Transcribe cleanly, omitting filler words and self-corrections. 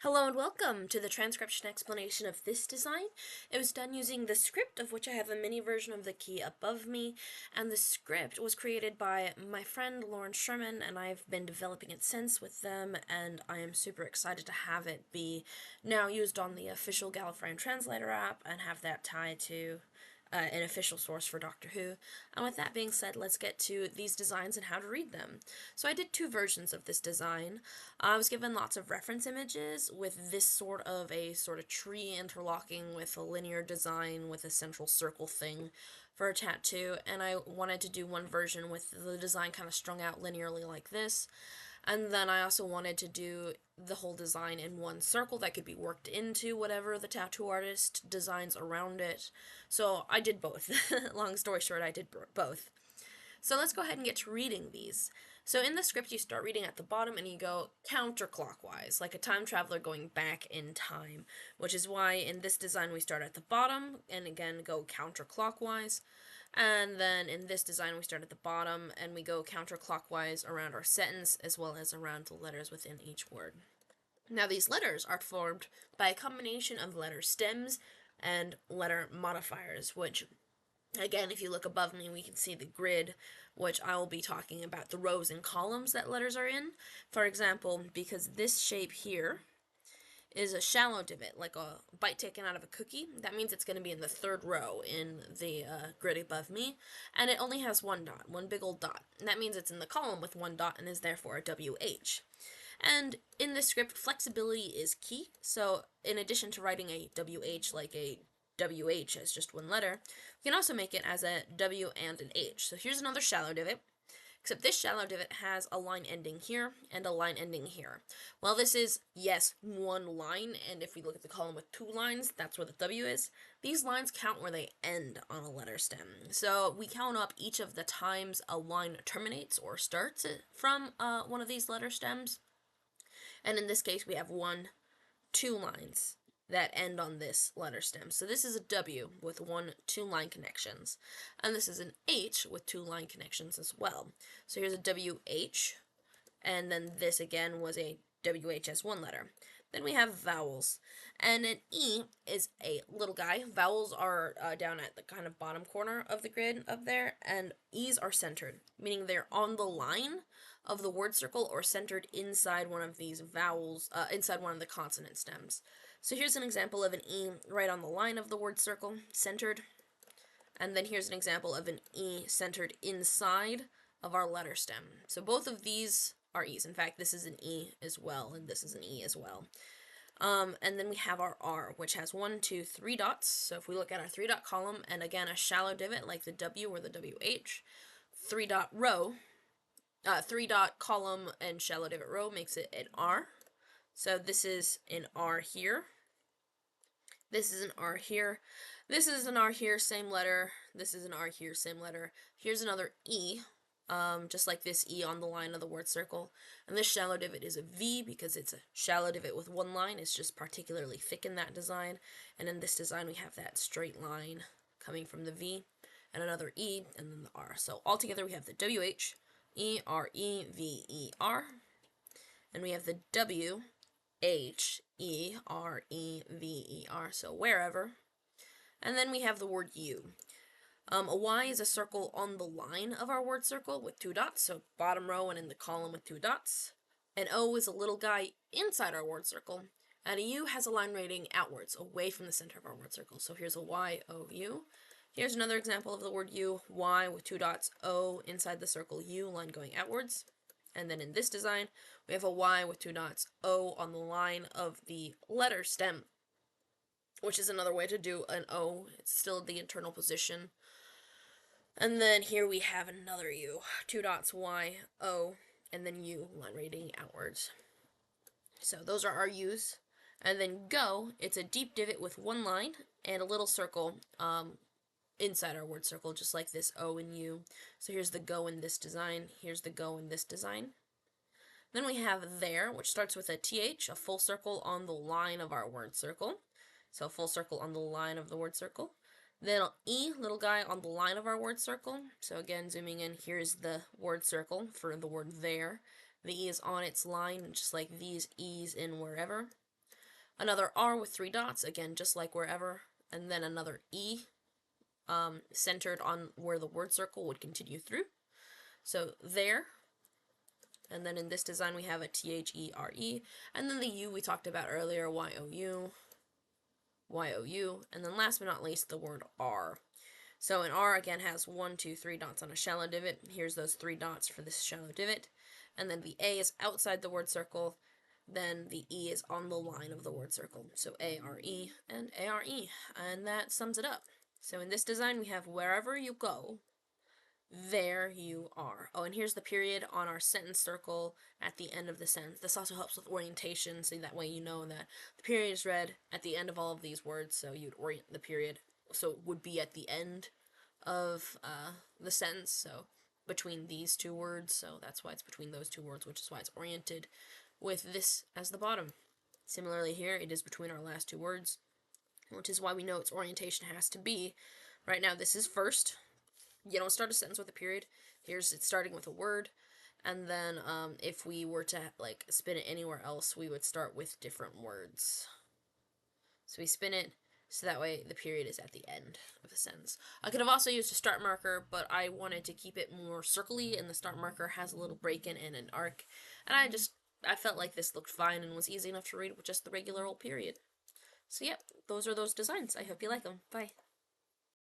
Hello and welcome to the transcription explanation of this design. It was done using the script, of which I have a mini version of the key above me, and the script was created by my friend Lauren Sherman, and I've been developing it since with them, and I am super excited to have it be now used on the official Gallifreyan translator app and have that tied to an official source for Doctor Who. And with that being said, let's get to these designs and how to read them. So I did two versions of this design. I was given lots of reference images with this sort of tree interlocking with a linear design with a central circle thing for a tattoo, and I wanted to do one version with the design kind of strung out linearly like this. And then I also wanted to do the whole design in one circle that could be worked into whatever the tattoo artist designs around it. So I did both. Long story short, I did both. So let's go ahead and get to reading these. So in the script, you start reading at the bottom and you go counterclockwise, like a time traveler going back in time, which is why in this design we start at the bottom and again go counterclockwise. And then in this design we start at the bottom and we go counterclockwise around our sentence as well as around the letters within each word. Now these letters are formed by a combination of letter stems and letter modifiers, which again, if you look above me, we can see the grid, which I will be talking about the rows and columns that letters are in. For example, because this shape here is a shallow divot, like a bite taken out of a cookie, that means it's going to be in the third row in the grid above me, and it only has one dot, one big old dot, and that means it's in the column with one dot and is therefore a WH. And in this script, flexibility is key, so in addition to writing a WH like a WH as just one letter, we can also make it as a W and an H. So here's another shallow divot, except this shallow divot has a line ending here and a line ending here. Well, this is, yes, one line, and if we look at the column with two lines, that's where the W is. These lines count where they end on a letter stem. So we count up each of the times a line terminates or starts from one of these letter stems. And in this case, we have two lines that end on this letter stem. So this is a W with two line connections. And this is an H with two line connections as well. So here's a WH, and then this again was a WH as one letter. Then we have vowels, and an E is a little guy. Vowels are down at the kind of bottom corner of the grid up there, and E's are centered, meaning they're on the line of the word circle or centered inside one of these vowels, inside one of the consonant stems. So here's an example of an E right on the line of the word circle, centered. And then here's an example of an E centered inside of our letter stem. So both of these are E's. In fact, this is an E as well, and this is an E as well. And then we have our R, which has 1, 2, 3 dots. So if we look at our 3-dot column, and again, a shallow divot like the W or the WH, 3-dot row, 3-dot column and shallow divot row makes it an R. So this is an R here. This is an R here. This is an R here, same letter. This is an R here, same letter. Here's another E, just like this E on the line of the word circle. And this shallow divot is a V because it's a shallow divot with one line. It's just particularly thick in that design. And in this design, we have that straight line coming from the V, and another E, and then the R. So altogether, we have the WH, E, R, E, V, E, R. And we have the W, H, E, R, E, V, E, R, so wherever. And then we have the word U. A Y is a circle on the line of our word circle with 2 dots, so bottom row and in the column with 2 dots. An O is a little guy inside our word circle, and a U has a line rating outwards, away from the center of our word circle. So here's a Y, O, U. Here's another example of the word U, Y with 2 dots, O inside the circle, U, line going outwards. And then in this design, we have a Y with 2 dots, O on the line of the letter stem, which is another way to do an O. It's still the internal position. And then here we have another U, 2 dots, Y, O, and then U, line rating outwards. So those are our U's. And then go, it's a deep divot with one line and a little circle inside our word circle, just like this O and U. So here's the go in this design, here's the go in this design. Then we have there, which starts with a TH, a full circle on the line of our word circle. So a full circle on the line of the word circle. Then E, little guy on the line of our word circle. So again, zooming in, here's the word circle for the word there. The E is on its line, just like these E's in wherever. another R with 3 dots, again, just like wherever, and then another E, centered on where the word circle would continue through. So there, and then in this design we have a THERE, and then the U we talked about earlier, YOU, YOU, and then last but not least the word R. So an R again has 1, 2, 3 dots on a shallow divot. Here's those 3 dots for this shallow divot. And then the A is outside the word circle. Then the E is on the line of the word circle. So ARE and ARE. And that sums it up. So in this design we have wherever you go, there you are. Oh, and here's the period on our sentence circle at the end of the sentence. This also helps with orientation, so that way you know that the period is read at the end of all of these words, so you'd orient the period. So it would be at the end of the sentence, so between these two words, so that's why it's between those two words, which is why it's oriented with this as the bottom. Similarly here, it is between our last two words, which is why we know its orientation has to be. Right now, this is first. You don't start a sentence with a period. Here's it starting with a word, and then if we were to like spin it anywhere else, we would start with different words. So we spin it so that way the period is at the end of the sentence. I could have also used a start marker, but I wanted to keep it more circly, and the start marker has a little break in and an arc, and I felt like this looked fine and was easy enough to read with just the regular old period. So yep, those are those designs. I hope you like them. Bye.